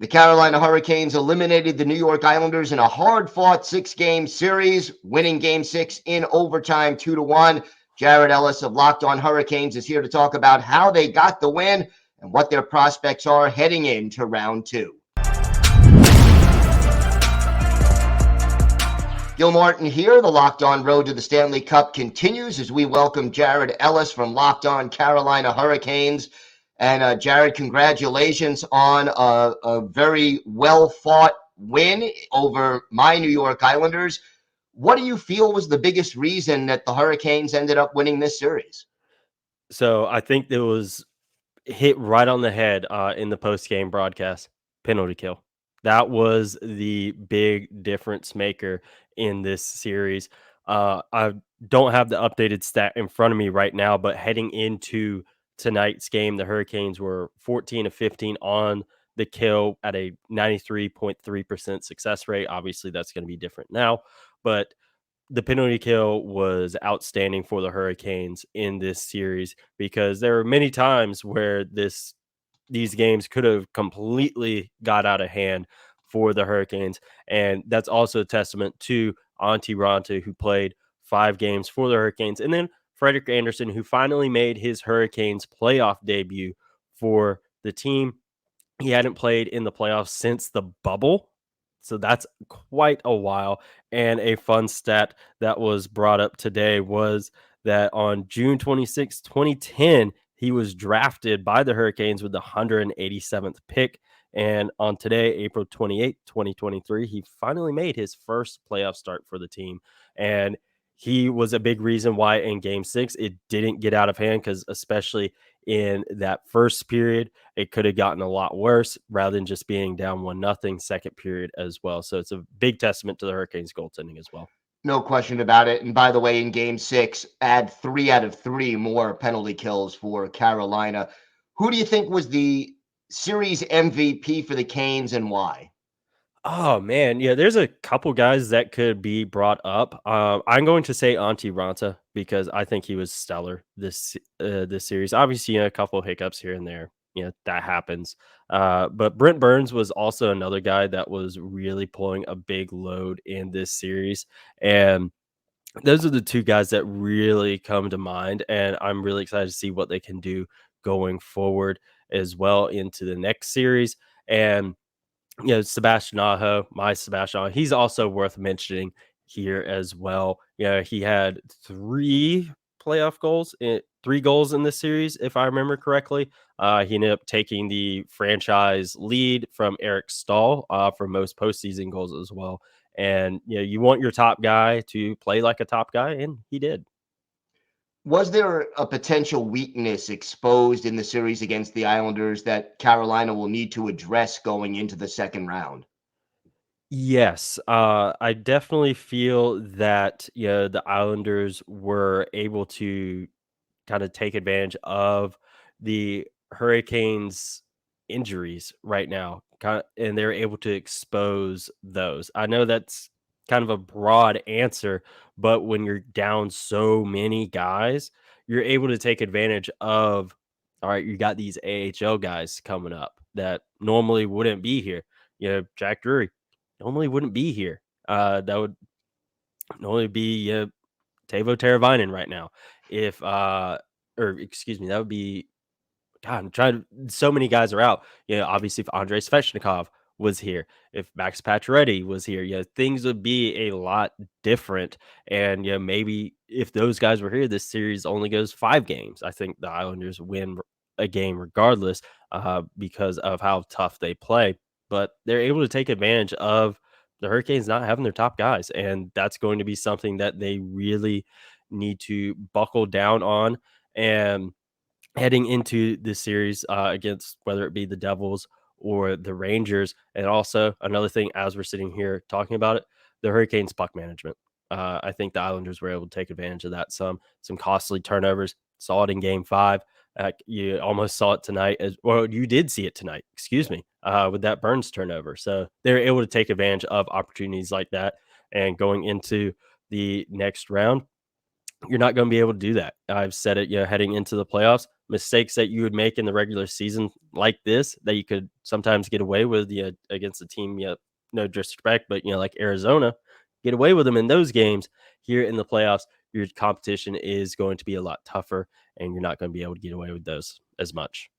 The Carolina Hurricanes eliminated the New York Islanders in a hard-fought six-game series, winning Game 6 in overtime 2-1. Jared Ellis of Locked On Hurricanes is here to talk about how they got the win and what their prospects are heading into round two. Gil Martin here. The Locked On Road to the Stanley Cup continues as we welcome Jared Ellis from Locked On Carolina Hurricanes. And Jared, congratulations on a very well-fought win over my New York Islanders. What do you feel was the biggest reason that the Hurricanes ended up winning this series? So I think it was hit right on the head in the post-game broadcast. Penalty kill. That was the big difference maker in this series. I don't have the updated stat in front of me right now, but heading into tonight's game, the Hurricanes were 14 of 15 on the kill at a 93.3% success rate. Obviously, that's going to be different now, but the penalty kill was outstanding for the Hurricanes in this series because there were many times where these games could have completely got out of hand for the Hurricanes, and that's also a testament to Antti Raanta, who played 5 games for the Hurricanes, and then Frederik Andersen, who finally made his Hurricanes playoff debut for the team. He hadn't played in the playoffs since the bubble, so that's quite a while. And a fun stat that was brought up today was that on June 26, 2010, he was drafted by the Hurricanes with the 187th pick. And on today, April 28th, 2023, he finally made his first playoff start for the team. And he was a big reason why in game 6 it didn't get out of hand, because especially in that first period, it could have gotten a lot worse rather than just being down 1-0 second period as well. So it's a big testament to the Hurricanes goaltending as well. No question about it. And by the way, in game 6, add 3 out of 3 more penalty kills for Carolina. Who do you think was the series MVP for the Canes and why? Oh man, yeah, there's a couple guys that could be brought up. I'm going to say Antti Ranta because I think he was stellar this series. Obviously, a couple hiccups here and there. That happens. But Brent Burns was also another guy that was really pulling a big load in this series, and those are the two guys that really come to mind. And I'm really excited to see what they can do going forward as well into the next series. And Sebastian Aho, my Sebastian Aho, he's also worth mentioning here as well. He had 3 goals in this series, if I remember correctly. He ended up taking the franchise lead from Eric Stahl for most postseason goals as well. And you want your top guy to play like a top guy, and he did. Was there a potential weakness exposed in the series against the Islanders that Carolina will need to address going into the second round? Yes, I definitely feel that the Islanders were able to kind of take advantage of the Hurricanes' injuries right now, and they're able to expose those. I know that's kind of a broad answer, but when you're down so many guys, you're able to take advantage of. All right, you got these AHL guys coming up that normally wouldn't be here. Jack Drury normally wouldn't be here. That would normally be Teuvo Teravainen right now. If or excuse me, that would be God. I'm trying. So many guys are out. Obviously, if Andrei Svechnikov was here, if Max Pacioretty was here, things would be a lot different. And maybe if those guys were here, this series only goes 5 games. I think the Islanders win a game regardless, because of how tough they play. But they're able to take advantage of the Hurricanes not having their top guys, and that's going to be something that they really need to buckle down on. And heading into this series against whether it be the Devils or the Rangers. And also another thing, as we're sitting here talking about it, the Hurricanes puck management. I think the Islanders were able to take advantage of that. Some costly turnovers. Saw it in Game 5. You almost saw it tonight as well. You did see it tonight. Excuse me, with that Burns turnover. So they're able to take advantage of opportunities like that. And going into the next round, You're not going to be able to do that. I've said it, heading into the playoffs, mistakes that you would make in the regular season like this that you could sometimes get away with, against a team, no disrespect, but like Arizona, get away with them in those games. Here in the playoffs, your competition is going to be a lot tougher, and you're not going to be able to get away with those as much.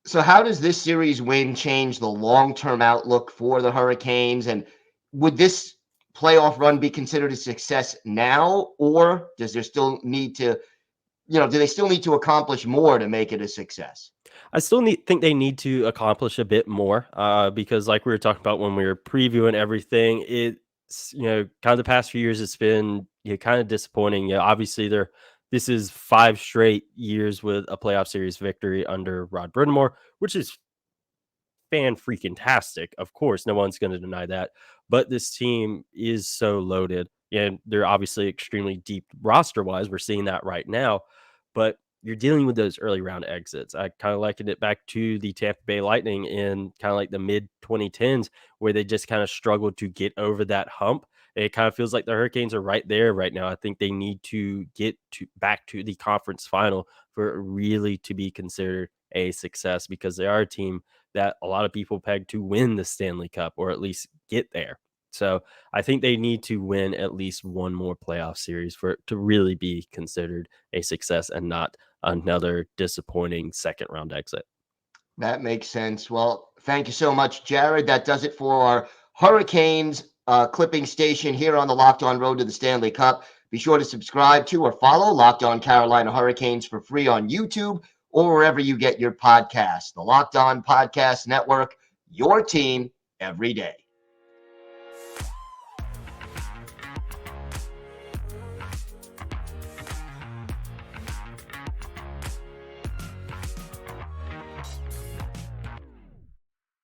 So, how does this series win change the long-term outlook for the Hurricanes? And would this playoff run be considered a success now, or does there still need to, do they still need to accomplish more to make it a success? I still think they need to accomplish a bit more, because, like we were talking about when we were previewing everything, it's kind of the past few years, it's been kind of disappointing. Yeah, obviously this is 5 straight years with a playoff series victory under Rod Brind'amour, which is fan freaking tastic. Of course, no one's going to deny that. But this team is so loaded, and they're obviously extremely deep roster wise. We're seeing that right now, but you're dealing with those early round exits. I kind of likened it back to the Tampa Bay Lightning in kind of like the mid 2010s, where they just kind of struggled to get over that hump. And it kind of feels like the Hurricanes are right there right now. I think they need to get to back to the conference final for it really to be considered a success, because they are a team that a lot of people peg to win the Stanley Cup or at least get there. So I think they need to win at least one more playoff series for it to really be considered a success and not another disappointing second round exit. That makes sense. Well, thank you so much, Jared. That does it for our Hurricanes clipping station here on the Locked On Road to the Stanley Cup. Be sure to subscribe to or follow Locked On Carolina Hurricanes for free on YouTube or wherever you get your podcasts. The Locked On Podcast Network, your team every day.